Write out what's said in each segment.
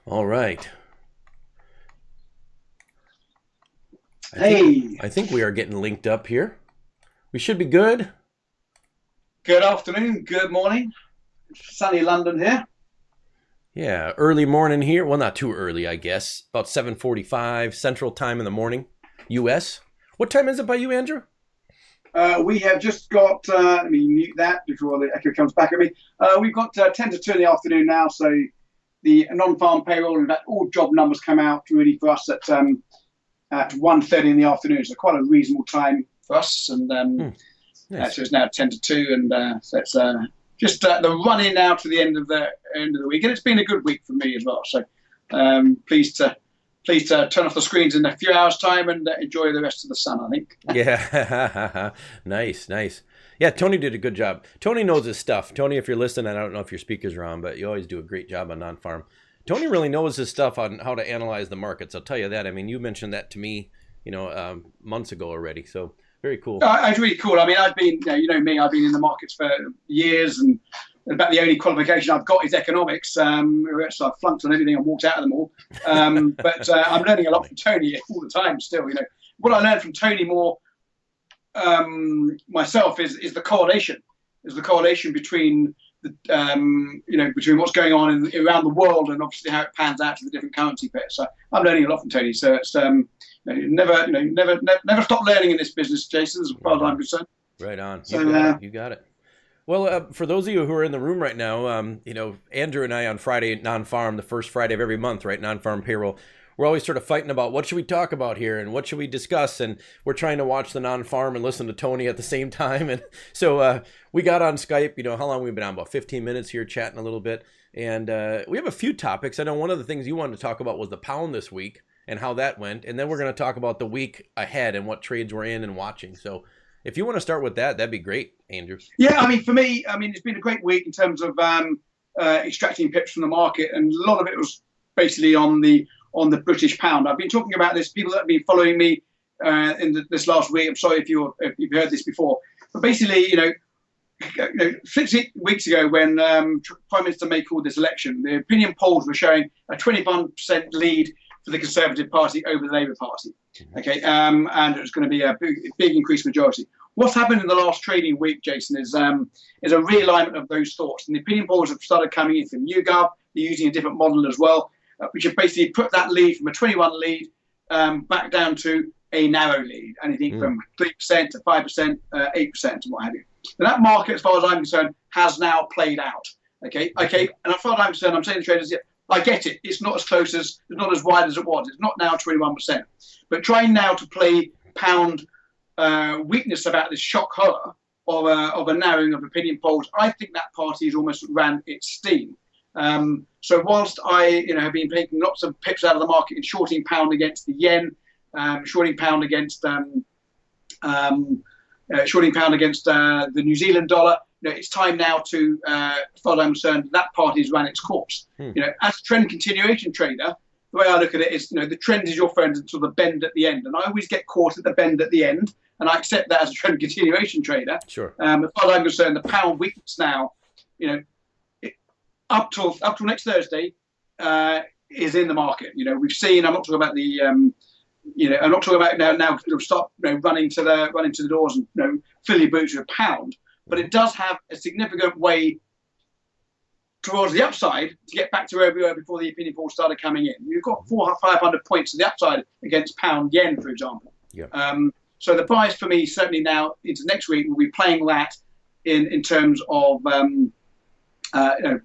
All right. I think Hey, I think we are getting linked up here. We should be good. good afternoon, good morning. Sunny London here. Yeah, early morning here. Well, not too early, I guess. About 7:45 Central Time in the morning, US. What time is it by you, Andrew? We have just got, let me mute that before the echo comes back at me. We've got 10 to 2 in the afternoon now, so the non-farm payroll and that all job numbers come out really for us at 1:30 in the afternoon. So quite a reasonable time for us. And Hmm, nice. so it's now 10 to 2, and so it's just the running now to the end of the week. And it's been a good week for me as well. So pleased to turn off the screens in a few hours' time and enjoy the rest of the sun, I think. Yeah. Nice, nice. Yeah, Tony did a good job. Tony knows his stuff. Tony, if you're listening, I don't know if your speakers are on, but you always do a great job on non-farm. Tony really knows his stuff on how to analyze the markets. I'll tell you that. I mean, you mentioned that to me, months ago already. So very cool. It's really cool. I mean, I've been, me, I've been in the markets for years, and about the only qualification I've got is economics. So I've flunked on everything and walked out of them all. But I'm learning a lot from Tony all the time still. What I learned from Tony more myself is the correlation. Is the correlation between between what's going on around the world and obviously how it pans out to the different currency pairs. So I'm learning a lot from Tony. So it's never stop learning in this business, Jason, as far as I'm concerned. Right on. You So got it. You got it. Well, for those of you who are in the room right now, Andrew and I on Friday at non-farm, the first Friday of every month, right? Non-farm payroll. We're always sort of fighting about what should we talk about here and what should we discuss, and we're trying to watch the non-farm and listen to Tony at the same time. And so we got on Skype. How long we've been on? About 15 minutes here, chatting a little bit, and we have a few topics. I know one of the things you wanted to talk about was the pound this week and how that went, and then we're going to talk about the week ahead and what trades we're in and watching. So if you want to start with that, that'd be great, Andrew. yeah, I mean, for me, it's been a great week in terms of extracting pips from the market, and a lot of it was basically on the British pound. I've been talking about this. People that have been following me this last week. I'm sorry if you've heard this before, but basically, 6 weeks ago when Prime Minister May called this election, the opinion polls were showing a 21% lead for the Conservative Party over the Labour Party. Okay, and it was going to be a big increased majority. What's happened in the last trading week, Jason, is a realignment of those thoughts. And the opinion polls have started coming in from YouGov. They're using a different model as well, which have basically put that lead from a 21 lead back down to a narrow lead, anything from 3% to 5%, 8%, and what have you. And that market, as far as I'm concerned, has now played out. Okay. And as far as I'm concerned, I'm saying to traders, yeah, I get it. It's not as close as, it's not as wide as it was. It's not now 21%. But trying now to play pound weakness about this shock horror of a narrowing of opinion polls, I think that party has almost ran its steam. So whilst I have been taking lots of pips out of the market in shorting pound against the yen, shorting pound against the New Zealand dollar, it's time now to, as far as I'm concerned, that party has run its course. As a trend continuation trader, the way I look at it is, the trend is your friend until the bend at the end, and I always get caught at the bend at the end, and I accept that as a trend continuation trader. Sure. As far as I'm concerned, the pound weakness now, up till next Thursday, is in the market. We've seen. I'm not talking about the. I'm not talking about now. Stop running to the doors and fill your boots with a pound. But it does have a significant way towards the upside to get back to where we were before the opinion polls started coming in. You've got 400-500 points to the upside against pound yen, for example. Yeah. So the bias for me certainly now into next week will be playing that in terms of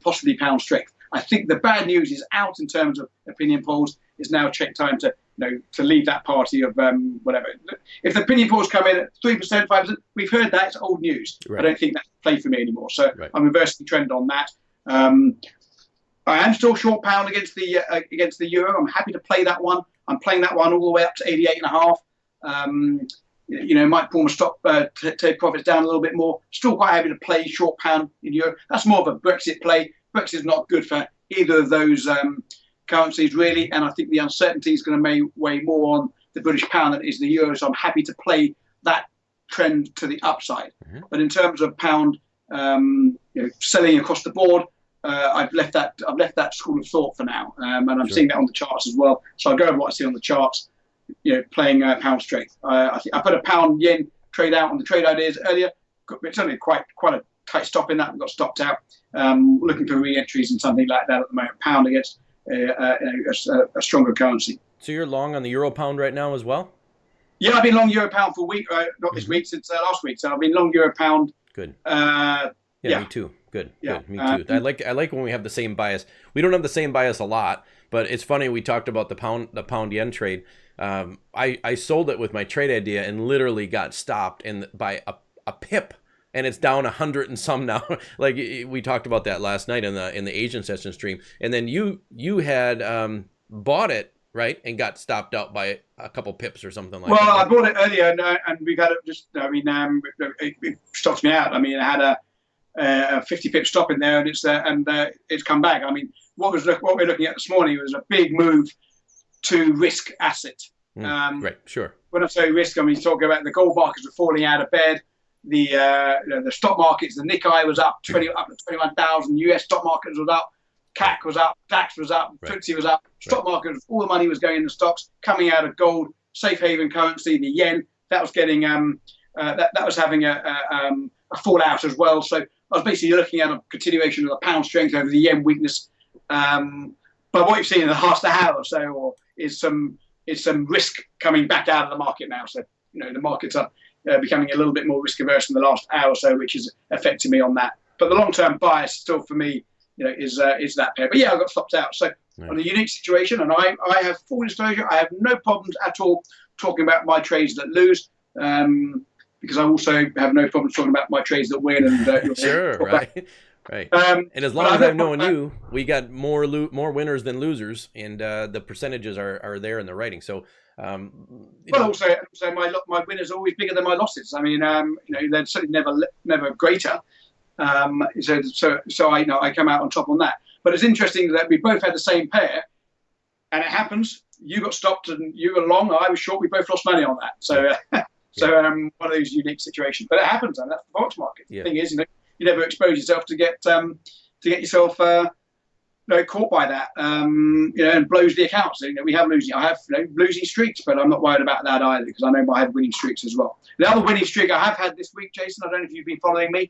possibly pound strength. I think the bad news is out in terms of opinion polls. It's now check time to leave that party of whatever. If the opinion polls come in at 3%, 5%, we've heard that. It's old news. Right. I don't think that's play for me anymore. So right. I'm reversing the trend on that. I am still short pound against the euro. I'm happy to play that one. I'm playing that one all the way up to 88.5. Might pull my stop, take profits down a little bit more. Still quite happy to play short pound in euro. That's more of a Brexit play. Brexit is not good for either of those currencies, really. And I think the uncertainty is going to weigh more on the British pound than it is the euro. So I'm happy to play that trend to the upside. Mm-hmm. But in terms of pound, selling across the board, I've left that school of thought for now, and I'm Sure. seeing that on the charts as well. So I go over what I see on the charts. Playing pound strength. I think I put a pound yen trade out on the trade ideas earlier. It's only quite a tight stop in that. We got stopped out. Looking for re-entries and something like that at the moment. Pound against a stronger currency. So you're long on the euro pound right now as well? Yeah, I've been long euro pound for a week. Not this Hmm. week, since last week. So I've been long euro pound. Good. Uh, Yeah, me yeah, too. Good, yeah. good. Me too. I like when we have the same bias. We don't have the same bias a lot, but it's funny. We talked about the pound yen trade. I sold it with my trade idea and literally got stopped by a pip, and it's down 100 and some now. Like we talked about that last night in the Asian session stream, and then you had bought it, right, and got stopped out by a couple pips or something like Well, that. I Right? bought it earlier, and we've had it just. I mean, it stops me out. I mean, I had a 50 pip stop in there, and it's come back. I mean, what we're looking at this morning was a big move to risk asset. Right. Sure. When I say risk, I mean talking about the gold markets are falling out of bed. The stock markets, the Nikkei was up to 21,000. US stock markets was up. CAC was up. DAX was up. Right. FTSE was up. Stock Right. market, all the money was going into stocks, coming out of gold, safe haven currency, the yen. That was getting that was having a fallout as well. So I was basically looking at a continuation of the pound strength over the yen weakness. But what you've seen in the last hour or so is some risk coming back out of the market now. So the markets are becoming a little bit more risk averse in the last hour or so, which is affecting me on that. But the long term bias still for me, is that pair. But yeah, I got stopped out. So Right. on a unique situation, and I have full disclosure. I have no problems at all talking about my trades that lose. Because I also have no problems talking about my trades that win. And Sure. Right. Right. And as long but I as have no I've known problem you, we got more winners than losers, and the percentages are there in the writing. So, you Well, know, also my winners are always bigger than my losses. I mean, they're certainly never greater. So I come out on top on that. But it's interesting that we both had the same pair, and it happens. You got stopped and you were long. I was short. We both lost money on that. So one of those unique situations. But it happens, and that's the Forex market. Yeah. The thing is, you never expose yourself to get yourself caught by that, and blows the accounts. I have losing streaks, but I'm not worried about that either because I know I have winning streaks as well. The other winning streak I have had this week, Jason, I don't know if you've been following me.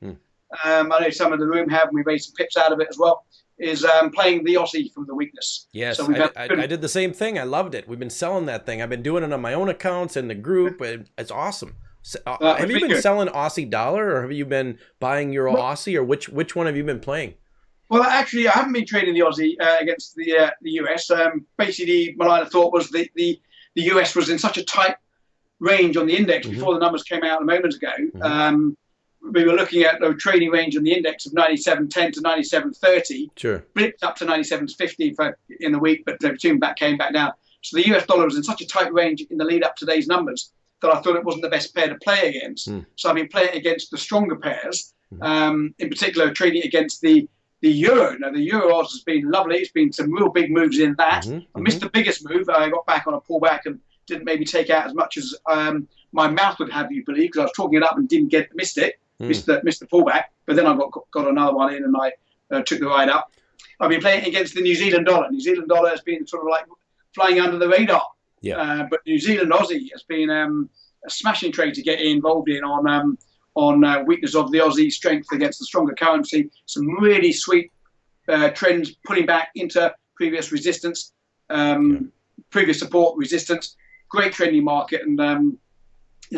I know some of the room have, and we made some pips out of it as well, is playing the Aussie from the weakness. yes, So I did the same thing. I loved it. We've been selling that thing. I've been doing it on my own accounts in the group. It's awesome. Have you been selling Aussie dollar, or have you been buying Euro Aussie, or which one have you been playing? Well, actually, I haven't been trading the Aussie against the US. Basically, my line of thought was the US was in such a tight range on the index before the numbers came out a moment ago. We were looking at a trading range on the index of 97.10 to 97.30. Sure. Blipped up to 97.50 in the week, but soon came back down. So the US dollar was in such a tight range in the lead up to today's numbers that I thought it wasn't the best pair to play against. So I've been playing against the stronger pairs, in particular trading against the euro. Now, the euro has been lovely. It's been some real big moves in that. I missed the biggest move. I got back on a pullback and didn't maybe take out as much as my mouth would have you believe, because I was talking it up and missed it. Missed the pullback, but then I got another one in and I took the ride up. I've been playing against the New Zealand dollar. New Zealand dollar has been sort of like flying under the radar. Yeah. But New Zealand Aussie has been a smashing trade to get involved in on weakness of the Aussie strength against the stronger currency. Some really sweet trends pulling back into previous resistance, previous support, resistance. Great trending market, and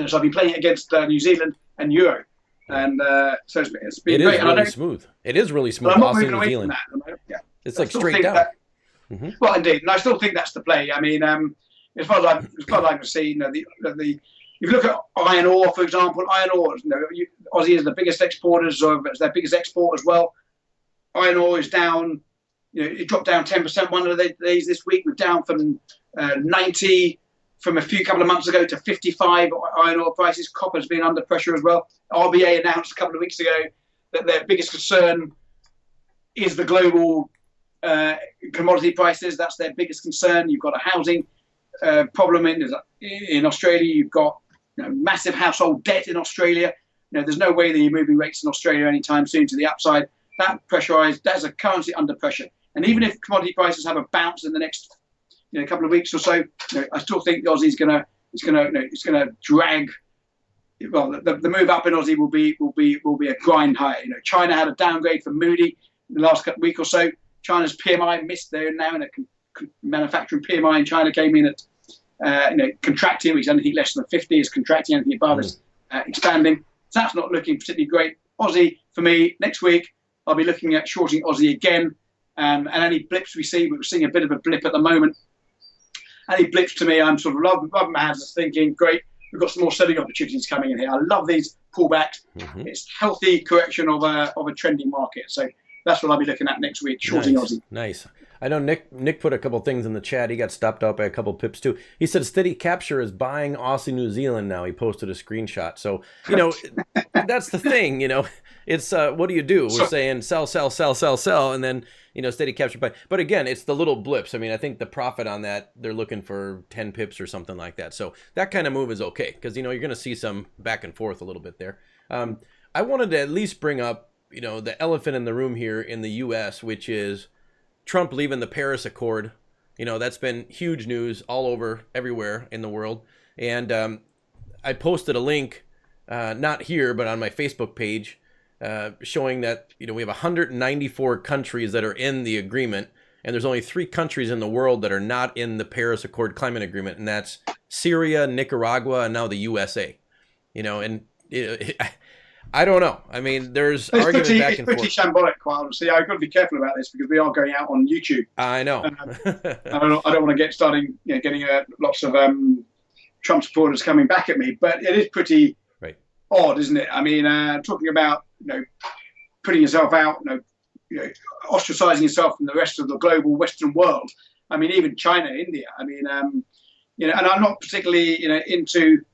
so I've been playing against New Zealand and Euro. And so it's been great. It is really smooth. It is really smooth. But I'm not Aussie, moving New away Zealand. from that. Yeah. It's I like still straight think down. Well, indeed, and I still think that's the play. I mean, as far as I can see, if you look at iron ore, for example, iron ore, Aussie is the biggest exporters, or it's their biggest export as well. Iron ore is down. It dropped down 10% one of the days this week. We're down from 90 from a couple of months ago to 55 iron ore prices. Copper's been under pressure as well. RBA announced a couple of weeks ago that their biggest concern is the global commodity prices. That's their biggest concern. You've got a housing problem in Australia. You've got massive household debt in Australia. There's no way that you're moving rates in Australia anytime soon to the upside. that's a currency under pressure. And even if commodity prices have a bounce in the next couple of weeks or so, I still think the Aussie is gonna drag. Well, the move up in Aussie will be a grind higher. China had a downgrade from Moody in the last week or so. China's PMI missed there now, and manufacturing PMI in China came in at contracting, which is anything less than 50 is contracting, anything above is expanding. So that's not looking particularly great. Aussie, for me, next week, I'll be looking at shorting Aussie again. And any blips we see, we're seeing a bit of a blip at the moment. Any blips to me, I'm sort of rubbing my hands and thinking, great, we've got some more selling opportunities coming in here. I love these pullbacks. It's healthy correction of a trending market. So that's what I'll be looking at next week, shorting Aussie. Nice. I know Nick put a couple things in the chat. He got stopped out by a couple pips too. He said Steady Capture is buying Aussie New Zealand now. He posted a screenshot. So, that's the thing, It's what do you do? We're saying sell, and then Steady Capture buy. But again, it's the little blips. I mean, I think the profit on that, they're looking for 10 pips or something like that. So that kind of move is okay because you're going to see some back and forth a little bit there. I wanted to at least bring up the elephant in the room here in the U.S., which is Trump leaving the Paris Accord. That's been huge news all over everywhere in the world. And I posted a link, not here, but on my Facebook page, showing that we have 194 countries that are in the agreement, and there's only 3 countries in the world that are not in the Paris Accord climate agreement, and that's Syria, Nicaragua, and now the USA. I don't know. I mean, there's argument back and forth. It's pretty shambolic, quite honestly. I've got to be careful about this because we are going out on YouTube. I know. I don't want to get starting, getting lots of Trump supporters coming back at me. But it is pretty odd, isn't it? I mean, talking about putting yourself out, ostracizing yourself from the rest of the global Western world. I mean, even China, India. I mean, and I'm not particularly into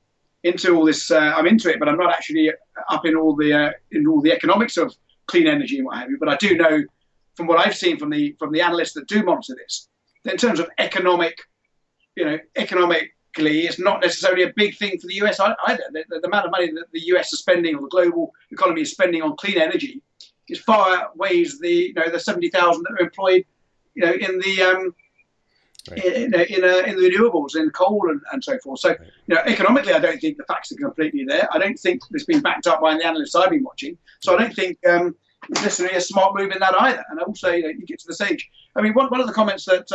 all this. I'm into it, but I'm not actually up in all the economics of clean energy and what have you. But I do know from what I've seen from the analysts that do monitor this, that in terms of economically, it's not necessarily a big thing for the US either. The amount of money that the US is spending, or the global economy is spending on clean energy, is far outweighs the 70,000 that are employed, in the in the renewables, in coal and so forth. So, economically, I don't think the facts are completely there. I don't think it's been backed up by the analysts I've been watching. So I don't think it's necessarily a smart move in that either. And also, you get to the stage. I mean, one of the comments that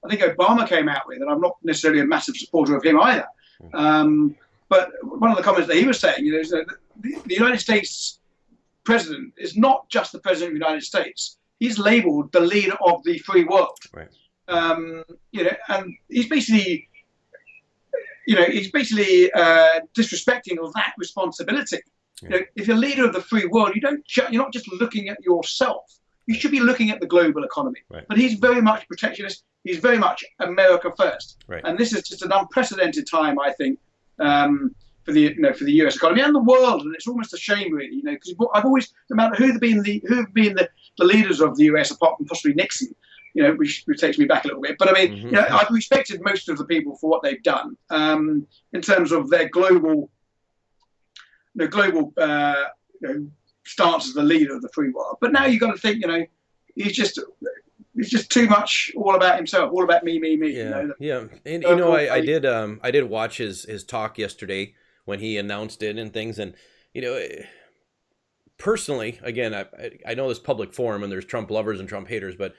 I think Obama came out with, and I'm not necessarily a massive supporter of him either, but one of the comments that he was saying, is that the United States president is not just the president of the United States. He's labeled the leader of the free world. Right. And he's basically disrespecting of that responsibility. Yeah. If you're leader of the free world, you're not just looking at yourself. You should be looking at the global economy. Right. But he's very much protectionist. He's very much America first. Right. And this is just an unprecedented time, I think, for the US economy and the world. And it's almost a shame, really, because I've always, no matter who have been the leaders of the US, apart from possibly Nixon, which takes me back a little bit. But I mean, I've respected most of the people for what they've done in terms of their global stance as the leader of the free world. But now you've got to think, he's just too much all about himself, all about me. Yeah. And I did watch his talk yesterday when he announced it and things, and personally, again, I know this public forum and there's Trump lovers and Trump haters, but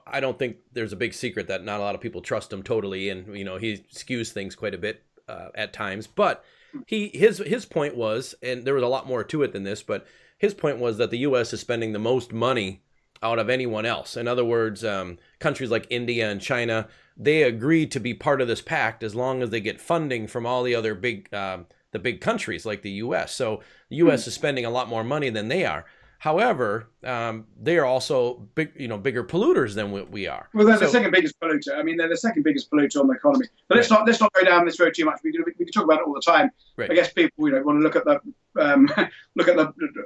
I don't think there's a big secret that not a lot of people trust him totally, and he skews things quite a bit at times. But his point was, and there was a lot more to it than this, but his point was that the U.S. is spending the most money out of anyone else. In other words, countries like India and China, they agree to be part of this pact as long as they get funding from all the other big countries like the U.S. So the U.S. is spending a lot more money than they are. However, they are also bigger polluters than we are. Well, they're the second biggest polluter. I mean, they're the second biggest polluter on the economy. But let's not go down this road too much. We can talk about it all the time. Right. I guess people want to look at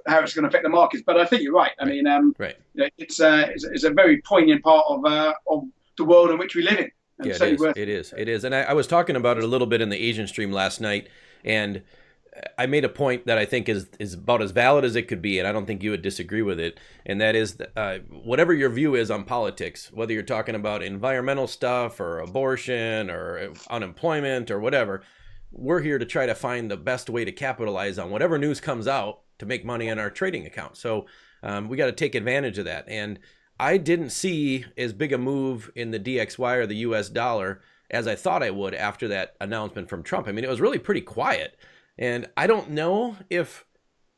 how it's going to affect the markets. But I think you're right. I mean, it's a very poignant part of the world in which we live in. And it is. And I was talking about it a little bit in the Asian stream last night, and I made a point that I think is about as valid as it could be, and I don't think you would disagree with it. And that is that, whatever your view is on politics, whether you're talking about environmental stuff or abortion or unemployment or whatever, we're here to try to find the best way to capitalize on whatever news comes out to make money in our trading account. So we got to take advantage of that. And I didn't see as big a move in the DXY or the US dollar as I thought I would after that announcement from Trump. I mean, it was really pretty quiet. And I don't know if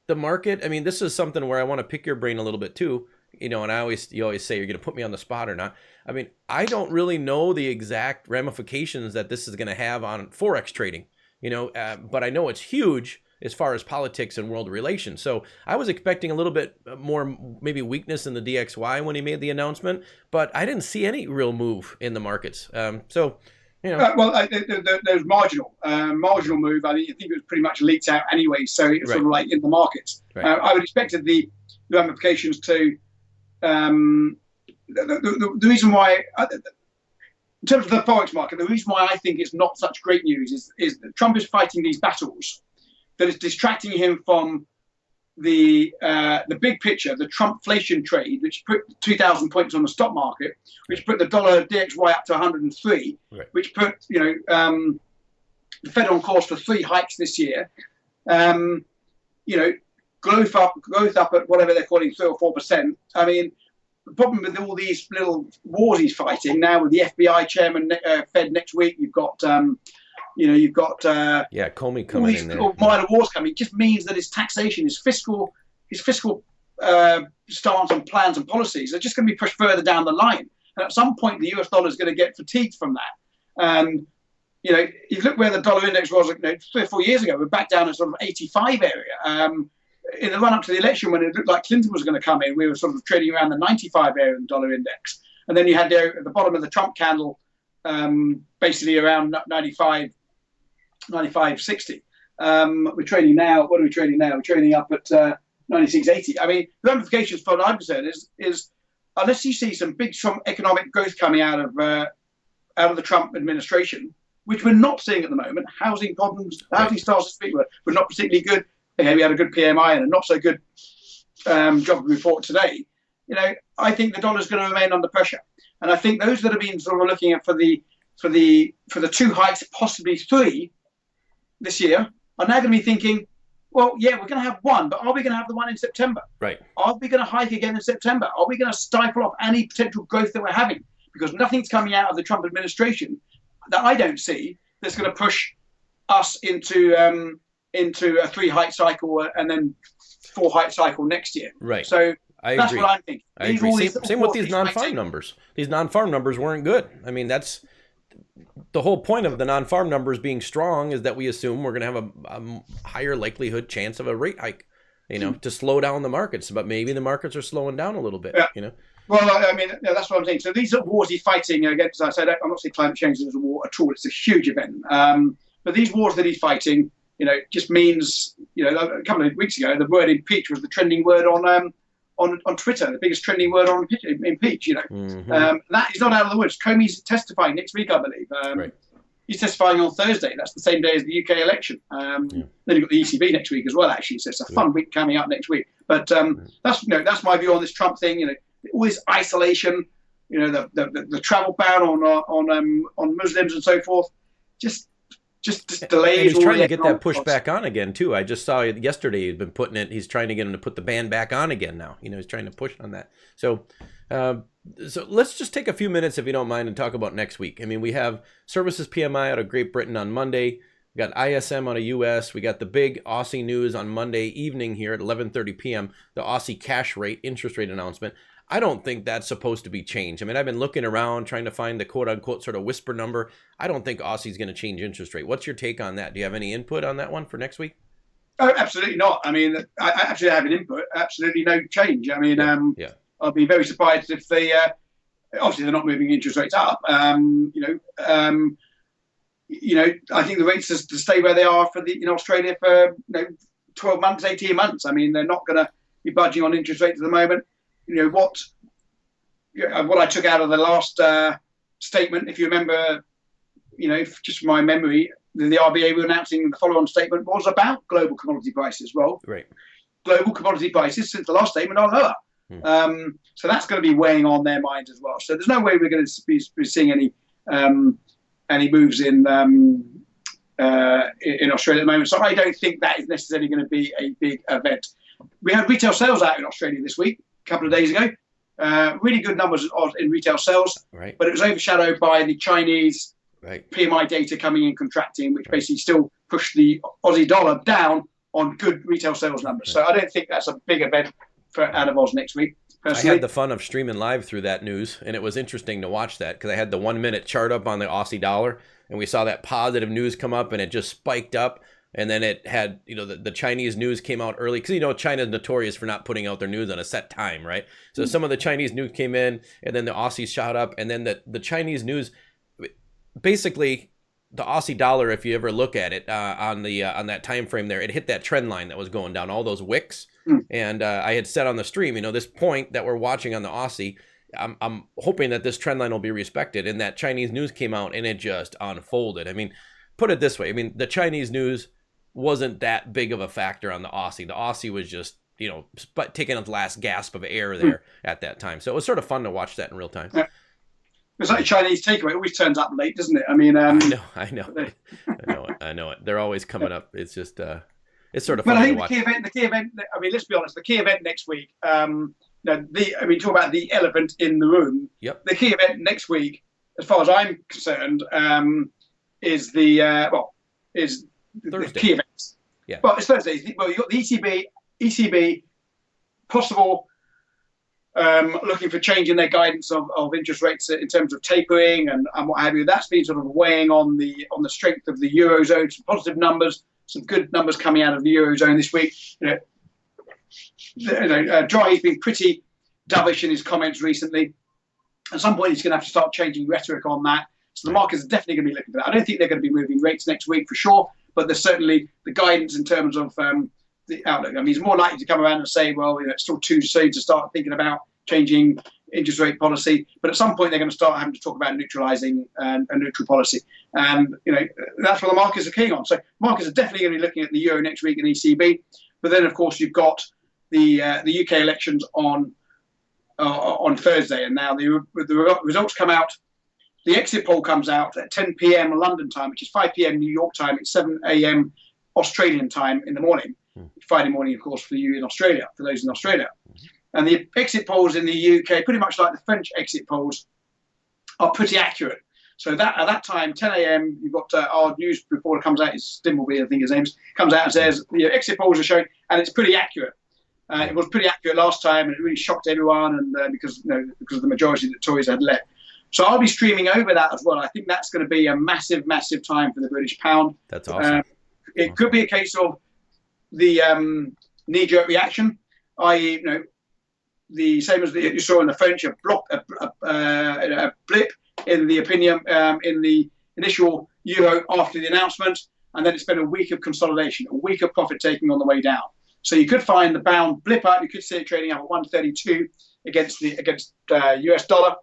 the market, I mean, this is something where I want to pick your brain a little bit too, and you always say you're going to put me on the spot or not. I mean, I don't really know the exact ramifications that this is going to have on Forex trading, but I know it's huge as far as politics and world relations. So I was expecting a little bit more maybe weakness in the DXY when he made the announcement, but I didn't see any real move in the markets. There's marginal move. I think it was pretty much leaked out anyway, so it's sort of like in the markets. Right. I would expect the ramifications to the reason why, in terms of the forex market, the reason why I think it's not such great news is that Trump is fighting these battles that is distracting him from the big picture, the Trumpflation trade, which put 2,000 points on the stock market, which put the dollar DXY up to 103, right, which put the Fed on course for 3 hikes this year. Growth up at whatever they're calling 3 or 4%. I mean, the problem with all these little wars he's fighting now with the FBI chairman, Fed next week, you've got Comey coming in there. Minor wars coming. It just means that his taxation, his fiscal stance and plans and policies are just going to be pushed further down the line. And at some point, the US dollar is going to get fatigued from that. And you look where the dollar index was 3 or 4 years ago. We're back down at sort of 85 area. In the run up to the election, when it looked like Clinton was going to come in, we were sort of trading around the 95 area in the dollar index. And then you had there at the bottom of the Trump candle, basically around 95. 95.60. We're trading now. What are we trading now? We're trading up at 96.80. I mean, the ramifications for what I'm concerned is unless you see some big economic growth coming out of the Trump administration, which we're not seeing at the moment. Housing problems, housing starts to speak were not particularly good. We had a good PMI and a not so good job report today. I think the dollar is going to remain under pressure, and I think those that have been sort of looking at for the 2 hikes, possibly 3 this year, are now going to be thinking, well, yeah, we're going to have 1, but are we going to have the one in September? Right. Are we going to hike again in September? Are we going to stifle off any potential growth that we're having? Because nothing's coming out of the Trump administration that I don't see that's going to push us into a 3 hike cycle and then 4 hike cycle next year. Right. So that's agree. what I'm thinking. I agree. Same with these non-farm numbers. These non-farm numbers weren't good. I mean, that's the whole point of the non-farm numbers being strong, is that we assume we're going to have a higher likelihood chance of a rate hike, to slow down the markets. But maybe the markets are slowing down a little bit. Yeah. Well, I mean, that's what I'm saying. So these are wars he's fighting against. As I said, I'm not saying climate change is a war at all. It's a huge event. But these wars that he's fighting, just means, a couple of weeks ago, the word impeach was the trending word on Twitter, the biggest trending word on impeach. That is not out of the woods. Comey's testifying next week, I believe. Right. He's testifying on Thursday. That's the same day as the UK election. Then you've got the ECB next week as well, actually. So it's a fun week coming up next week. But that's my view on this Trump thing. All this isolation, the travel ban on Muslims and so forth, just delays. And he's trying to get that push back on again too. I just saw it yesterday. He's been putting it. He's trying to get him to put the ban back on again now. He's trying to push on that. So let's just take a few minutes, if you don't mind, and talk about next week. I mean, we have services PMI out of Great Britain on Monday. We got ISM out of US. We got the big Aussie news on Monday evening here at 11:30 p.m. The Aussie cash rate, interest rate announcement. I don't think that's supposed to be changed. I mean, I've been looking around trying to find the quote-unquote sort of whisper number. I don't think Aussie's going to change interest rate. What's your take on that? Do you have any input on that one for next week? Oh, absolutely not. I mean, I actually have an input. Absolutely no change. I mean, I'll be very surprised if they obviously they're not moving interest rates up. I think the rates are to stay where they are in Australia for 12 months, 18 months. I mean, they're not going to be budging on interest rates at the moment. What I took out of the last statement, if you remember, just from my memory, the RBA were announcing the follow-on statement was about global commodity prices. Well, Right. global commodity prices since the last statement are lower. So that's going to be weighing on their minds as well. So there's no way we're going to be seeing any moves in Australia at the moment. So I don't think that is necessarily going to be a big event. We had retail sales out in Australia this week, a couple of days ago. Really good numbers in retail sales, Right. but it was overshadowed by the Chinese Right. PMI data coming in contracting, which basically still pushed the Aussie dollar down on good retail sales numbers. So I don't think that's a big event out of Oz next week. Personally. I had the fun of streaming live through that news, and it was interesting to watch that because I had the 1 minute chart up on the Aussie dollar, and we saw that positive news come up, and it just spiked up. And then it had, the Chinese news came out early because, China's notorious for not putting out their news on a set time, right? So some of the Chinese news came in, and then the Aussie shot up, and then the Chinese news, basically the Aussie dollar, if you ever look at it on that time frame there, it hit that trend line that was going down, all those wicks. And I had said on the stream, this point that we're watching on the Aussie, I'm hoping that this trend line will be respected. And that Chinese news came out, and it just unfolded. I mean, put it this way. I mean, the Chinese news wasn't that big of a factor on the Aussie. The Aussie was just, taking its last gasp of air there at that time. So it was sort of fun to watch that in real time. Yeah. It's like a Chinese takeaway. It always turns up late, doesn't it? I mean, I know it. They're always coming up. It's just, it's sort of fun to watch. The key event. I mean, let's be honest. The key event next week. Talk about the elephant in the room. Yep. The key event next week, as far as I'm concerned, is the key events. Yeah. Well, it's Thursday. Well, you got the ECB, possible. Looking for changing their guidance of interest rates in terms of tapering and what have you. That's been sort of weighing on the strength of the Eurozone. Some positive numbers, some good numbers coming out of the Eurozone this week. Draghi's been pretty dovish in his comments recently. At some point, he's going to have to start changing rhetoric on that. So the markets are definitely going to be looking for that. I don't think they're going to be moving rates next week for sure, but there's certainly the guidance in terms of the outlook. I mean, he's more likely to come around and say, well, it's still too soon to start thinking about changing interest rate policy. But at some point, they're going to start having to talk about neutralizing a neutral policy. And, that's what the markets are keen on. So markets are definitely going to be looking at the euro next week and ECB. But then, of course, you've got the UK elections on Thursday. And now the results come out. The exit poll comes out at 10 p.m. London time, which is 5 p.m. New York time. It's 7 a.m. Australian time in the morning. Friday morning, of course, for you in Australia, for those in Australia. And the exit polls in the UK, pretty much like the French exit polls, are pretty accurate. So that at that time, 10 a.m., you've got our news reporter comes out, it's Dimbleby, I think his name's, comes out and says, exit polls are showing, and it's pretty accurate. It was pretty accurate last time, and it really shocked everyone, and because of the majority that the Tories had left. So I'll be streaming over that as well. I think that's going to be a massive, massive time for the British pound. That's awesome. It could be a case of the knee-jerk reaction, i.e., the same as you saw in the French, a blip in the opinion in the initial euro after the announcement, and then it's been a week of consolidation, a week of profit taking on the way down. So you could find the pound blip up. You could see it trading up at 132 against US dollar.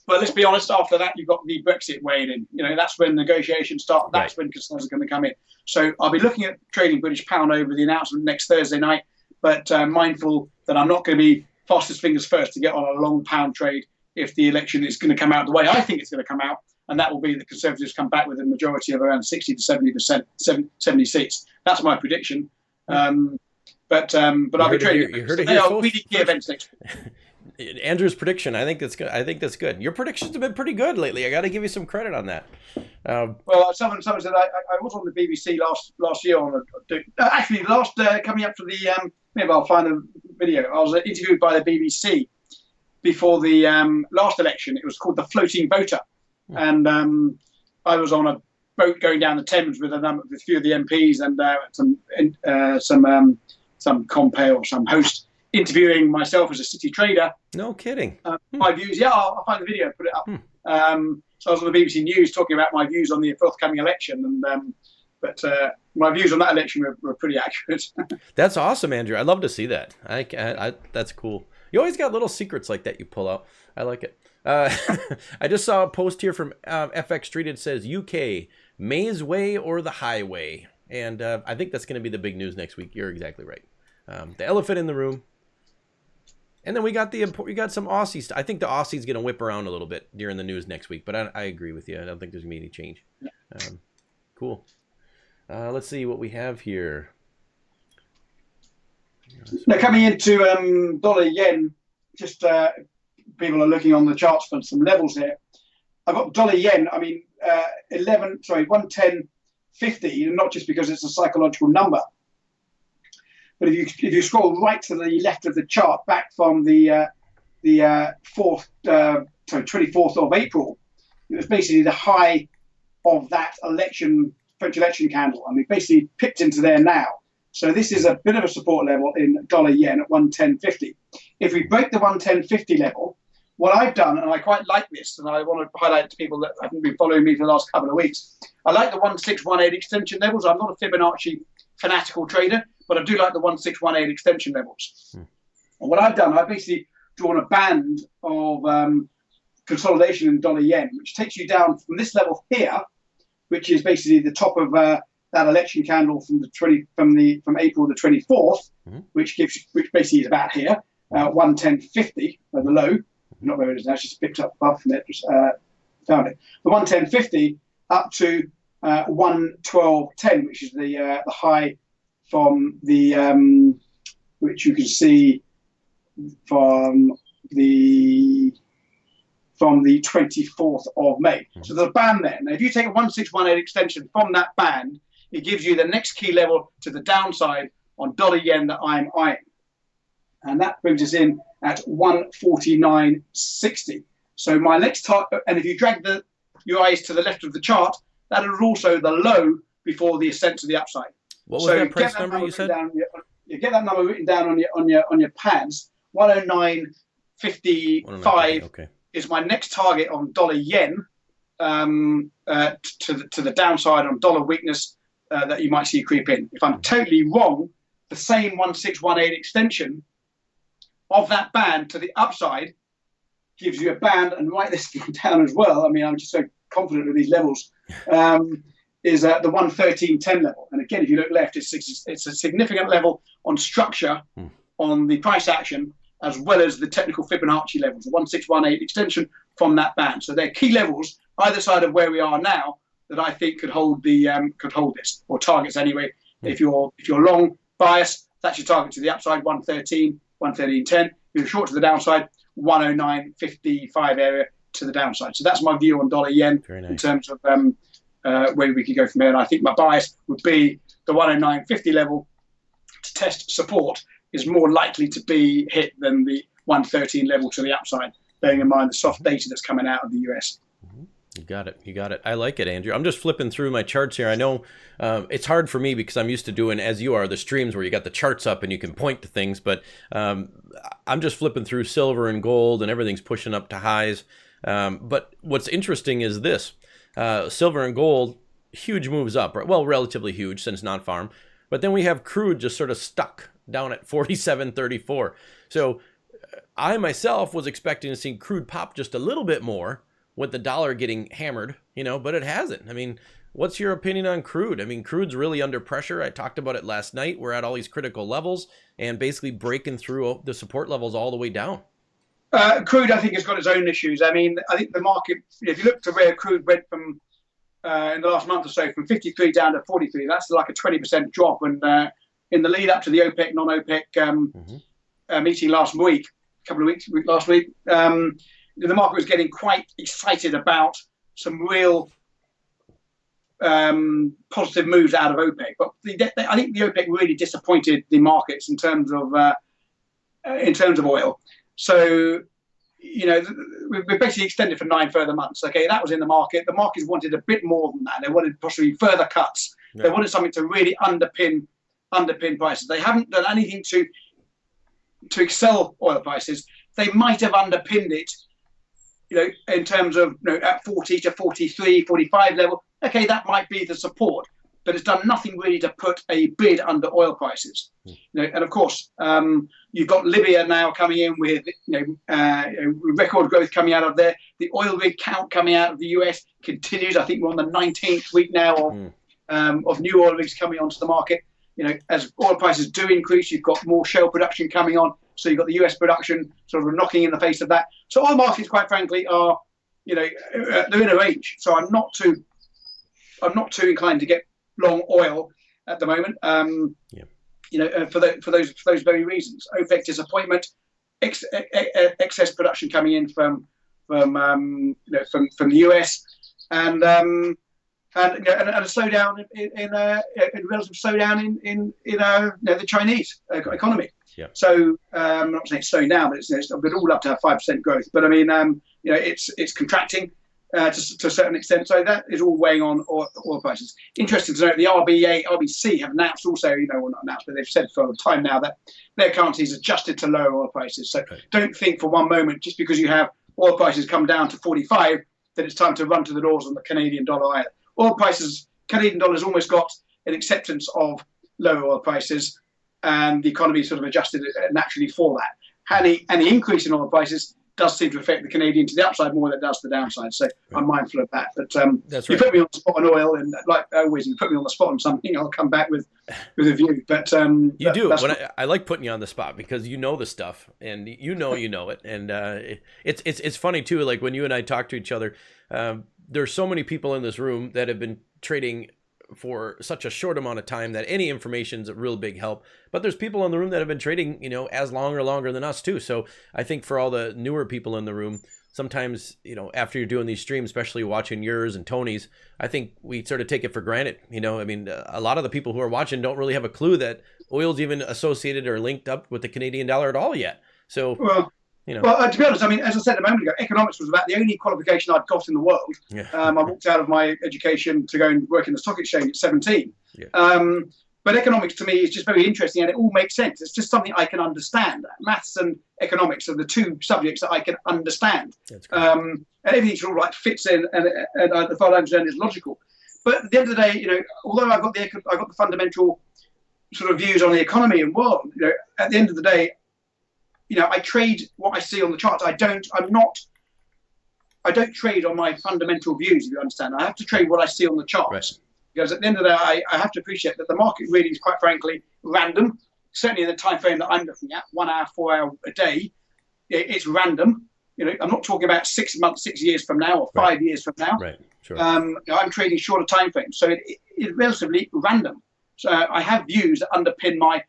But let's be honest, after that, you've got the Brexit weighing in. That's when negotiations start. That's when concerns are going to come in. So I'll be looking at trading British pound over the announcement next Thursday night, but mindful that I'm not going to be fastest fingers first to get on a long pound trade if the election is going to come out the way I think it's going to come out, and that will be the Conservatives come back with a majority of around 60 to 70%, 70 seats. That's my prediction. But I'll be trading. You heard it here, folks. Key events next week. Andrew's prediction, I think that's good. I think that's good. Your predictions have been pretty good lately. I got to give you some credit on that. Well, someone said I was on the BBC last year coming up to the maybe I'll find the video. I was interviewed by the BBC before the last election. It was called The Floating Voter, and I was on a boat going down the Thames with a few of the MPs and some compere or some host interviewing myself as a city trader. No kidding. My views. Yeah, I'll find the video and put it up. So I was on the BBC News talking about my views on the forthcoming election, but my views on that election were pretty accurate. That's awesome, Andrew. I'd love to see that. That's cool. You always got little secrets like that you pull out. I like it. I just saw a post here from FX Street. It says UK May's way or the highway. And I think that's going to be the big news next week. You're exactly right. The elephant in the room. And then we got some Aussie stuff. I think the Aussie's going to whip around a little bit during the news next week, but I agree with you. I don't think there's going to be any change. Cool. Let's see what we have here. Now coming into dollar yen, just people are looking on the charts for some levels here. I've got dollar yen. I mean, 110.50, not just because it's a psychological number. But if you scroll right to the left of the chart, back from the 24th of April, it was basically the high of that French election candle. I mean, basically pipped into there now. So this is a bit of a support level in dollar yen at 110.50. If we break the 110.50 level, what I've done, and I quite like this, and I want to highlight to people that haven't been following me for the last couple of weeks, I like the 1618 extension levels. I'm not a Fibonacci fanatical trader, but I do like the 1618 extension levels. And what I've done, I've basically drawn a band of consolidation in dollar yen, which takes you down from this level here, which is basically the top of that election candle from April the 24th, which basically is about here, 110.50 at the low. Not where it is now, it's just picked up above from it, just found it. The 110.50 up to 112.10, which is the high from the which you can see from the 24th of May. So there's a band there. Now, if you take a 1618 extension from that band, it gives you the next key level to the downside on dollar yen that I'm eyeing. And that brings us in at 149.60. So my next target, and if you drag your eyes to the left of the chart, that is also the low before the ascent to the upside. What was that price number you said? You get that number written down on your pads. 109.55 is my next target on dollar yen to the downside on dollar weakness that you might see creep in. If I'm totally wrong, the same 1618 extension of that band to the upside gives you a band, and write this down as well. I mean, I'm just so confident with these levels. Is the 113.10 level, and again, if you look left, it's a significant level on structure, on the price action, as well as the technical Fibonacci levels, the 1618 extension from that band. So they're key levels either side of where we are now that I think could hold this, or targets anyway. If you're long bias, that's your target to the upside, 113.10. If you're short to the downside, 109.55 area to the downside. So that's my view on dollar yen. Very nice. In terms of where we could go from here. And I think my bias would be the 109.50 level to test support is more likely to be hit than the 113 level to the upside, bearing in mind the soft data that's coming out of the US. You got it. You got it. I like it, Andrew. I'm just flipping through my charts here. I know it's hard for me because I'm used to doing, as you are, the streams where you got the charts up and you can point to things. But I'm just flipping through silver and gold and everything's pushing up to highs. But what's interesting is this. Silver and gold, huge moves up. Well, relatively huge since non-farm. But then we have crude just sort of stuck down at 47.34. So I myself was expecting to see crude pop just a little bit more with the dollar getting hammered, but it hasn't. I mean, what's your opinion on crude? I mean, crude's really under pressure. I talked about it last night. We're at all these critical levels and basically breaking through the support levels all the way down. Crude, I think, has got its own issues. I mean, I think the market, if you look to where crude went from in the last month or so, from 53 down to 43, that's like a 20% drop. And in the lead up to the OPEC, non-OPEC meeting last week, last week, the market was getting quite excited about some real positive moves out of OPEC. But I think the OPEC really disappointed the markets in terms of oil. So, we've basically extended for 9 further months. Okay, that was in the market. The markets wanted a bit more than that. They wanted possibly further cuts. Yeah. They wanted something to really underpin prices. They haven't done anything to excel oil prices. They might have underpinned it, in terms of at 40 to 43, 45 level. Okay, that might be the support. but it's done nothing really to put a bid under oil prices. And of course, you've got Libya now coming in with record growth coming out of there. The oil rig count coming out of the US continues. I think we're on the 19th week now of new oil rigs coming onto the market. As oil prices do increase, you've got more shale production coming on. So you've got the US production sort of knocking in the face of that. So oil markets, quite frankly, are, they're in a range. So I'm not too inclined to get long oil at the moment. For those very reasons. OPEC disappointment, excess production coming in from the US, and a slowdown in relative slowdown in the Chinese economy. Yeah. So I'm not saying it's slowing down, but it's all up to have 5% growth. But I mean, it's contracting to a certain extent. So that is all weighing on oil prices. Interesting to note, the RBC have announced also, well, not announced, but they've said for a time now that their currency is adjusted to lower oil prices. So don't think for one moment, just because you have oil prices come down to 45, that it's time to run to the doors on the Canadian dollar either. Oil prices, Canadian dollar's almost got an acceptance of lower oil prices, and the economy sort of adjusted naturally for that. Any increase in oil prices does seem to affect the Canadian to the upside more than it does the downside. So I'm mindful of that. But That's you right. put me on the spot on oil, and like always, you put me on the spot on something, I'll come back with a view. But you do. I like putting you on the spot because you know the stuff, and you know it, and it's funny too. Like when you and I talk to each other, there's so many people in this room that have been trading for such a short amount of time that any information is a real big help. But there's people in the room that have been trading, as long or longer than us too. So I think for all the newer people in the room, sometimes, after you're doing these streams, especially watching yours and Tony's, I think we sort of take it for granted. I mean, a lot of the people who are watching don't really have a clue that oil's even associated or linked up with the Canadian dollar at all yet. So, Well, to be honest, I mean, as I said a moment ago, economics was about the only qualification I'd got in the world. Yeah. I walked out of my education to go and work in the stock exchange at 17. Yeah. But economics to me is just very interesting, and it all makes sense. It's just something I can understand. Maths and economics are the two subjects that I can understand. That's great. And everything sort of like fits in, and the far I understand is logical. But at the end of the day, although I've got the fundamental sort of views on the economy and world, at the end of the day, I trade what I see on the charts. I don't trade on my fundamental views, if you understand. I have to trade what I see on the charts. Right. Because at the end of the day, I have to appreciate that the market really is, quite frankly, random. Certainly in the time frame that I'm looking at, 1 hour, 4 hour a day, it's random. I'm not talking about 6 months, 6 years from now, or 5 years from now. Right. Sure. I'm trading shorter time frames, so it's relatively random. So I have views that underpin my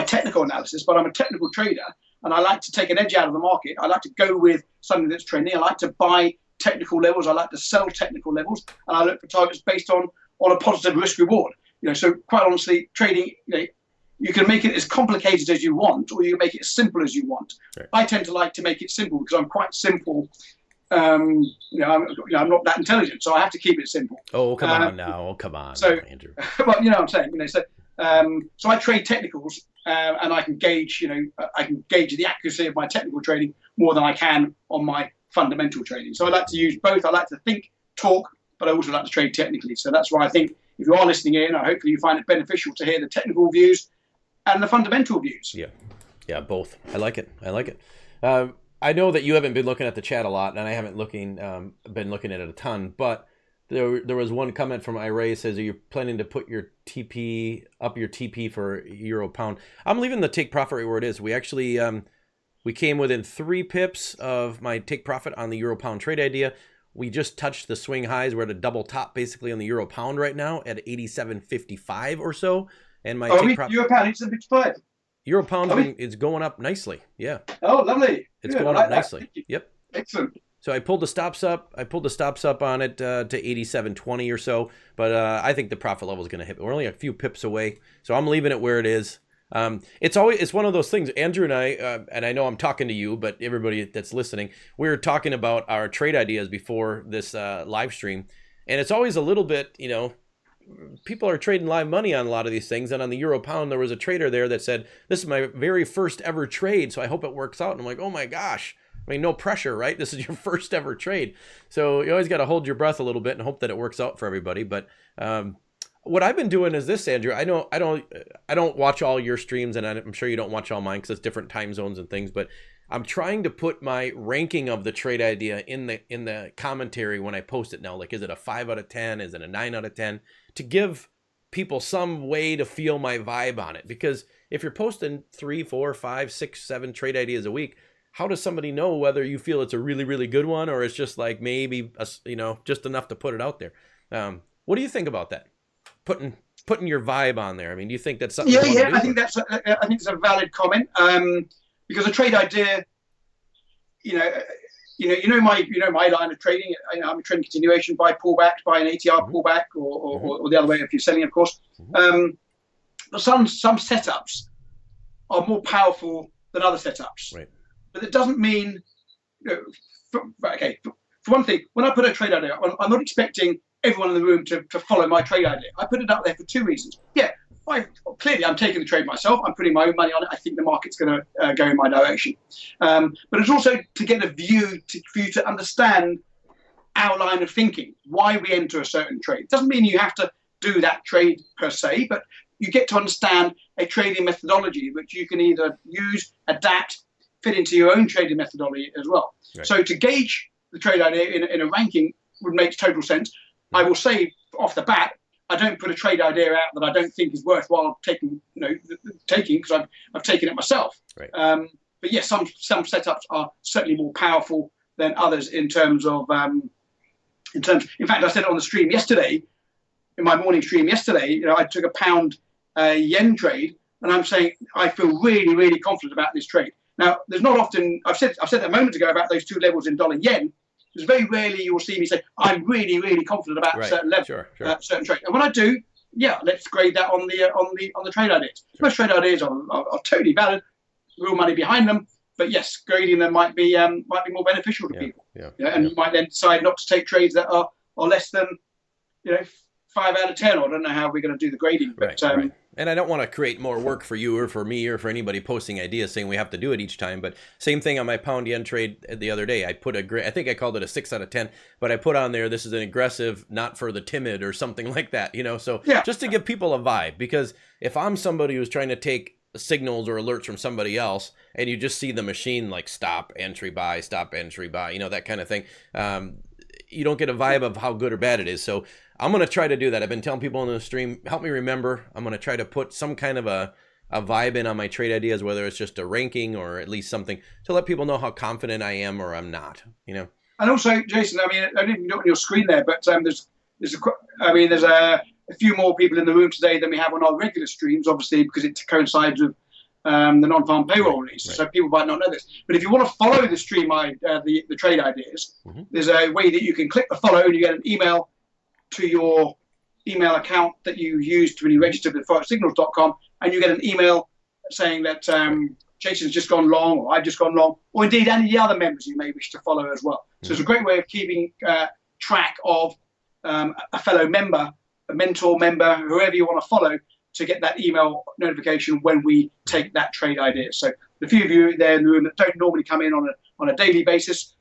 technical analysis, but I'm a technical trader, and I like to take an edge out of the market. I like to go with something that's trending. I like to buy technical levels. I like to sell technical levels, and I look for targets based on a positive risk reward. So quite honestly, trading, you can make it as complicated as you want, or you can make it as simple as you want. Right. I tend to like to make it simple because I'm quite simple. I'm not that intelligent, so I have to keep it simple. Oh, come on now. Oh, come on, so, Andrew. Well, what I'm saying. So I trade technicals, and I can gauge, the accuracy of my technical trading more than I can on my fundamental trading. So I like to use both. I like to think, talk, but I also like to trade technically. So that's why I think if you are listening in, hopefully you find it beneficial to hear the technical views and the fundamental views. Yeah, both. I like it. I know that you haven't been looking at the chat a lot, and I haven't been looking at it a ton, but there was one comment from Iray says, are you planning to put your TP for euro pound? I'm leaving the take profit rate where it is. We actually we came within 3 pips of my take profit on the euro pound trade idea. We just touched the swing highs. We're at a double top basically on the euro pound right now at 87.55 or so. And my take profit, euro pound 87.55. Euro pound is going up nicely. Yeah. Oh, lovely. It's going up nicely. Yep. Excellent. So I pulled the stops up. On it to 87.20 or so. But I think the profit level is going to hit. We're only a few pips away, so I'm leaving it where it is. It's one of those things. Andrew and I, and I know I'm talking to you, but everybody that's listening, we were talking about our trade ideas before this live stream, and it's always a little bit, people are trading live money on a lot of these things. And on the euro pound, there was a trader there that said, "This is my very first ever trade, so I hope it works out." And I'm like, "Oh my gosh." I mean, no pressure, right? This is your first ever trade. So you always got to hold your breath a little bit and hope that it works out for everybody. But what I've been doing is this, Andrew. I don't watch all your streams, and I'm sure you don't watch all mine because it's different time zones and things. But I'm trying to put my ranking of the trade idea in the commentary when I post it now. Like, is it a 5 out of 10? Is it a 9 out of 10? To give people some way to feel my vibe on it. Because if you're posting 3, 4, 5, 6, 7 trade ideas a week, how does somebody know whether you feel it's a really, really good one or it's just like maybe just enough to put it out there? What do you think about that? Putting your vibe on there. I mean, do you think that's something? Yeah. I think it's a valid comment. Because a trade idea, my line of trading. I'm a trend continuation, buy pullback, buy an ATR pullback, or the other way if you're selling, of course. But some setups are more powerful than other setups. Right. But it doesn't mean, for one thing, when I put a trade idea, I'm not expecting everyone in the room to follow my trade idea. I put it up there for 2 reasons. Yeah, clearly I'm taking the trade myself. I'm putting my own money on it. I think the market's going to go in my direction. But it's also to get a view for you to understand our line of thinking, why we enter a certain trade. It doesn't mean you have to do that trade per se, but you get to understand a trading methodology which you can either use, adapt, fit into your own trading methodology as well. Right. So to gauge the trade idea in a ranking would make total sense. I will say off the bat, I don't put a trade idea out that I don't think is worthwhile taking because I've taken it myself. Right. But yes, some setups are certainly more powerful than others in terms. In fact, I said it on the stream yesterday, in my morning stream yesterday. I took a pound yen trade, and I'm saying I feel really, really confident about this trade. Now, there's not often I've said that a moment ago about those 2 levels in dollar yen. There's very rarely you will see me say I'm really, really confident about a certain level, certain trade. And when I do, let's grade that on the trade ideas. Sure. Most trade ideas are totally valid, real money behind them. But yes, grading them might be more beneficial to people. And you might then decide not to take trades that are less than 5 out of 10. Or I don't know how we're going to do the grading. But, right. And I don't want to create more work for you or for me or for anybody posting ideas saying we have to do it each time. But same thing on my pound yen trade the other day. I put I think I called it a 6 out of 10, but I put on there, this is an aggressive, not for the timid or something like that, So just to give people a vibe, because if I'm somebody who's trying to take signals or alerts from somebody else and you just see the machine like stop, entry, buy, that kind of thing, you don't get a vibe of how good or bad it is. So I'm going to try to do that. I've been telling people in the stream, help me remember. I'm going to try to put some kind of a vibe in on my trade ideas, whether it's just a ranking or at least something to let people know how confident I am or I'm not, And also, Jason, I didn't even do it on your screen there, but there's a few more people in the room today than we have on our regular streams, obviously, because it coincides with the non-farm payroll release. Right. So people might not know this. But if you want to follow the stream, the trade ideas, there's a way that you can click the follow and you get an email to your email account that you used when you registered with forexsignals.com, and you get an email saying that Jason's just gone long, or I've just gone long, or indeed any other members you may wish to follow as well. So it's a great way of keeping track of a fellow member, a mentor member, whoever you want to follow, to get that email notification when we take that trade idea. So the few of you there in the room that don't normally come in on a daily basis,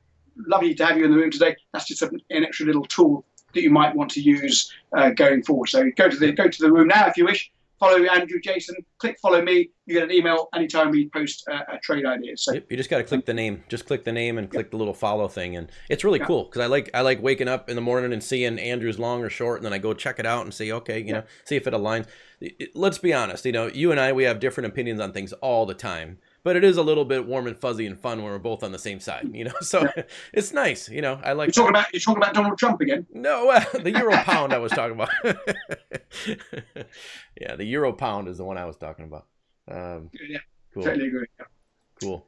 lovely to have you in the room today. That's just an extra little tool that you might want to use going forward. So go to the room now if you wish. Follow Andrew, Jason. Click follow me. You get an email anytime we post a trade idea. So you just got to click the name. Just click the name and click the little follow thing, and it's really cool because I like waking up in the morning and seeing Andrew's long or short, and then I go check it out and see see if it aligns. Let's be honest. You and I, we have different opinions on things all the time. But it is a little bit warm and fuzzy and fun when we're both on the same side, So it's nice, I like. You're talking about Donald Trump again? No, the euro pound I was talking about. Yeah, the euro pound is the one I was talking about. Cool. Totally agree. Yeah. Cool.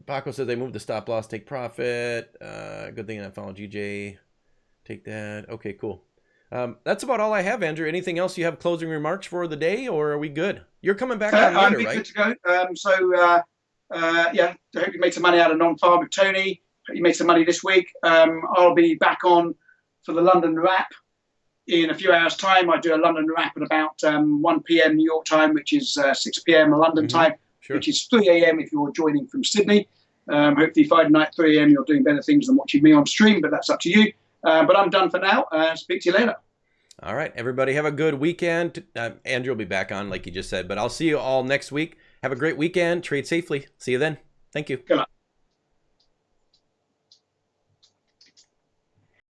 Paco says they moved the stop loss, take profit. Good thing I followed GJ. Take that. Okay, cool. That's about all I have, Andrew. Anything else you have closing remarks for the day, or are we good? You're coming back on later, right? I'm good to go. I hope you made some money out of non-farm with Tony. Hope you made some money this week. I'll be back on for the London wrap in a few hours' time. I do a London wrap at about 1 p.m. New York time, which is 6 p.m. London time, which is 3 a.m. if you're joining from Sydney. Hopefully Friday night, 3 a.m., you're doing better things than watching me on stream, but that's up to you. But I'm done for now. Speak to you later. All right, everybody, have a good weekend. Andrew will be back on, like you just said, but I'll see you all next week. Have a great weekend. Trade safely. See you then. Thank you. Good luck.